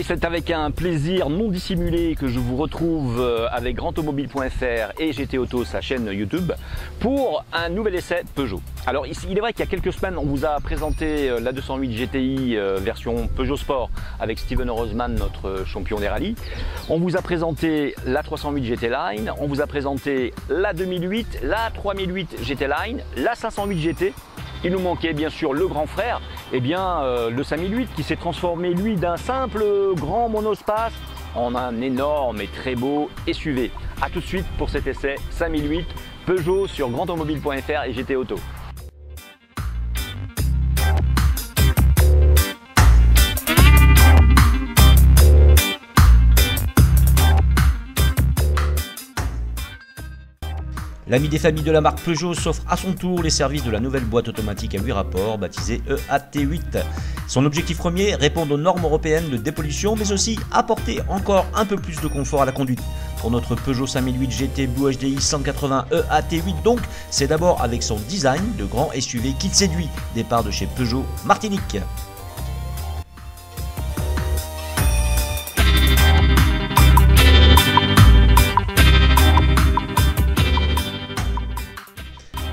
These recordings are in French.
c'est avec un plaisir non dissimulé que je vous retrouve avec grandautomobile.fr et GT Auto, sa chaîne YouTube, pour un nouvel essai Peugeot. Alors il est vrai qu'il y a quelques semaines, on vous a présenté la 208 GTI version Peugeot Sport avec Steven Rosman, notre champion des rallyes. On vous a présenté la 308 GT Line, on vous a présenté la 2008, la 3008 GT Line, la 508 GT. Il nous manquait bien sûr le grand frère, le 5008 qui s'est transformé lui d'un simple grand monospace en un énorme et très beau SUV. A tout de suite pour cet essai 5008 Peugeot sur grandautomobile.fr et GT Auto. L'ami des familles de la marque Peugeot s'offre à son tour les services de la nouvelle boîte automatique à 8 rapports baptisée EAT8. Son objectif premier, répondre aux normes européennes de dépollution mais aussi apporter encore un peu plus de confort à la conduite. Pour notre Peugeot 5008 GT Blue HDI 180 EAT8 donc, c'est d'abord avec son design de grand SUV qui te séduit, départ de chez Peugeot Martinique.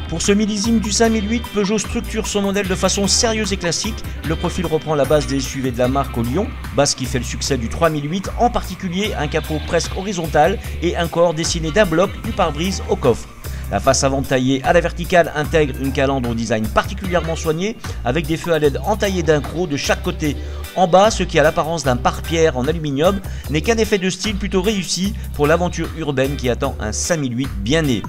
Pour ce millésime du 5008, Peugeot structure son modèle de façon sérieuse et classique. Le profil reprend la base des SUV de la marque au Lyon, base qui fait le succès du 3008, en particulier un capot presque horizontal et un corps dessiné d'un bloc du pare-brise au coffre. La face avant taillée à la verticale intègre une calandre au design particulièrement soigné, avec des feux à LED entaillés d'un croc de chaque côté. En bas, ce qui a l'apparence d'un pare-pierre en aluminium n'est qu'un effet de style plutôt réussi pour l'aventure urbaine qui attend un 5008 bien né.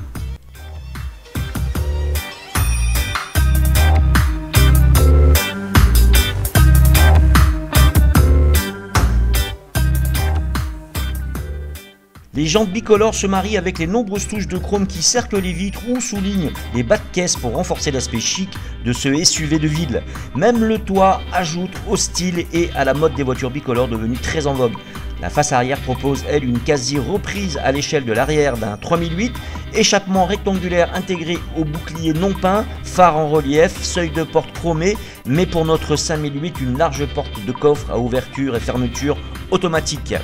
Les jantes bicolores se marient avec les nombreuses touches de chrome qui cerclent les vitres ou soulignent les bas de caisse pour renforcer l'aspect chic de ce SUV de ville. Même le toit ajoute au style et à la mode des voitures bicolores devenues très en vogue. La face arrière propose, elle, une quasi-reprise à l'échelle de l'arrière d'un 3008, échappement rectangulaire intégré au bouclier non peint, phare en relief, seuil de porte chromé, mais pour notre 5008, une large porte de coffre à ouverture et fermeture automatique.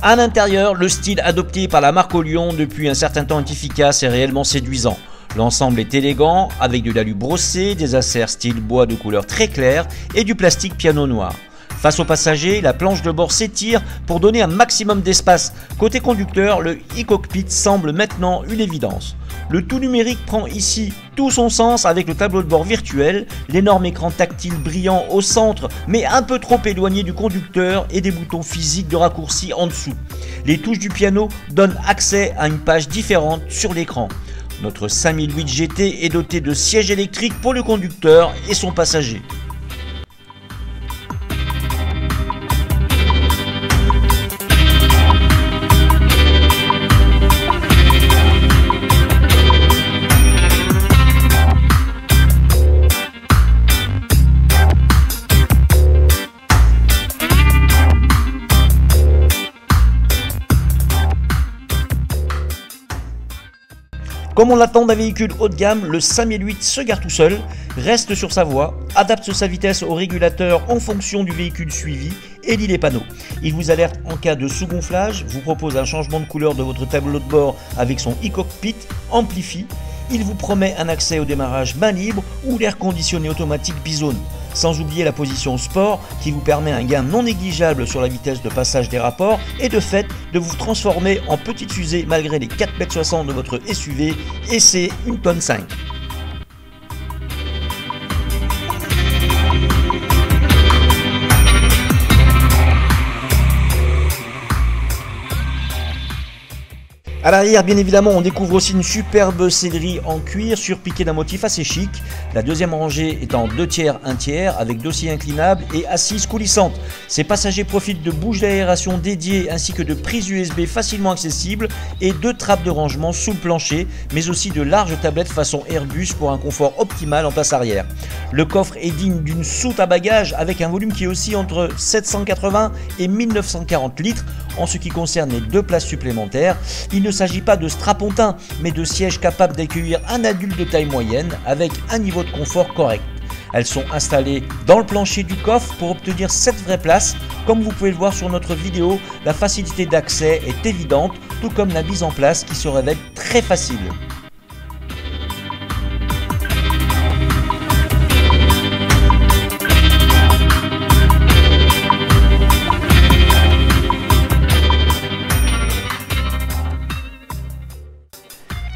À l'intérieur, le style adopté par la marque au Lyon depuis un certain temps est efficace et réellement séduisant. L'ensemble est élégant, avec de l'alu brossé, des acères style bois de couleur très claire et du plastique piano noir. Face aux passagers, la planche de bord s'étire pour donner un maximum d'espace. Côté conducteur, le e-cockpit semble maintenant une évidence. Le tout numérique prend ici tout son sens avec le tableau de bord virtuel, l'énorme écran tactile brillant au centre mais un peu trop éloigné du conducteur et des boutons physiques de raccourci en dessous. Les touches du piano donnent accès à une page différente sur l'écran. Notre 5008 GT est doté de sièges électriques pour le conducteur et son passager. Comme on l'attend d'un véhicule haut de gamme, le 5008 se gare tout seul, reste sur sa voie, adapte sa vitesse au régulateur en fonction du véhicule suivi et lit les panneaux. Il vous alerte en cas de sous-gonflage, vous propose un changement de couleur de votre tableau de bord avec son e-cockpit, amplifie. Il vous promet un accès au démarrage main libre ou l'air conditionné automatique bizone. Sans oublier la position sport qui vous permet un gain non négligeable sur la vitesse de passage des rapports et de fait de vous transformer en petite fusée malgré les 4,60 m de votre SUV et c'est 1,5 tonne. À l'arrière, bien évidemment, on découvre aussi une superbe sellerie en cuir surpiquée d'un motif assez chic. La deuxième rangée est en 2 tiers, 1 tiers, avec dossier inclinable et assise coulissante. Ces passagers profitent de bouches d'aération dédiées ainsi que de prises USB facilement accessibles et 2 trappes de rangement sous le plancher, mais aussi de larges tablettes façon Airbus pour un confort optimal en place arrière. Le coffre est digne d'une soute à bagages avec un volume qui oscille entre 780 et 1940 litres. en ce qui concerne les 2 places supplémentaires. Il ne s'agit pas de strapontins, mais de sièges capables d'accueillir un adulte de taille moyenne avec un niveau de confort correct. Elles sont installées dans le plancher du coffre pour obtenir 7 vraies places. Comme vous pouvez le voir sur notre vidéo, la facilité d'accès est évidente, tout comme la mise en place qui se révèle très facile.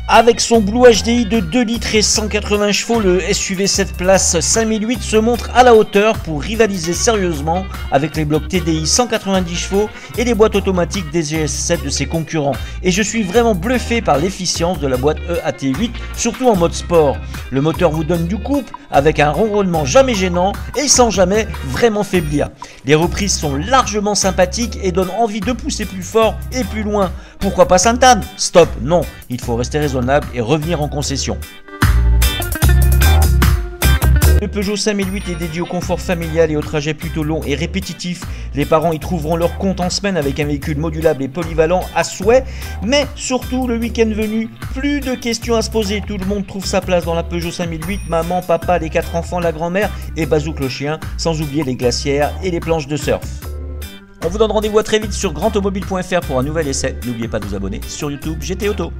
Avec son Blue HDI de 2 litres et 180 chevaux, le SUV 7 places 5008 se montre à la hauteur pour rivaliser sérieusement avec les blocs TDI 190 chevaux et les boîtes automatiques DGS7 de ses concurrents. Et je suis vraiment bluffé par l'efficience de la boîte EAT8, surtout en mode sport. Le moteur vous donne du couple avec un ronronnement jamais gênant et sans jamais vraiment faiblir. Les reprises sont largement sympathiques et donnent envie de pousser plus fort et plus loin. Pourquoi pas Sainte-Anne? Stop, non, il faut rester raisonnable et revenir en concession. Le Peugeot 5008 est dédié au confort familial et aux trajets plutôt longs et répétitifs. Les parents y trouveront leur compte en semaine avec un véhicule modulable et polyvalent à souhait. Mais surtout, le week-end venu, plus de questions à se poser. Tout le monde trouve sa place dans la Peugeot 5008. Maman, papa, les 4 enfants, la grand-mère et Bazouk le chien. Sans oublier les glacières et les planches de surf. On vous donne rendez-vous à très vite sur grandautomobile.fr pour un nouvel essai. N'oubliez pas de vous abonner sur YouTube GT Auto.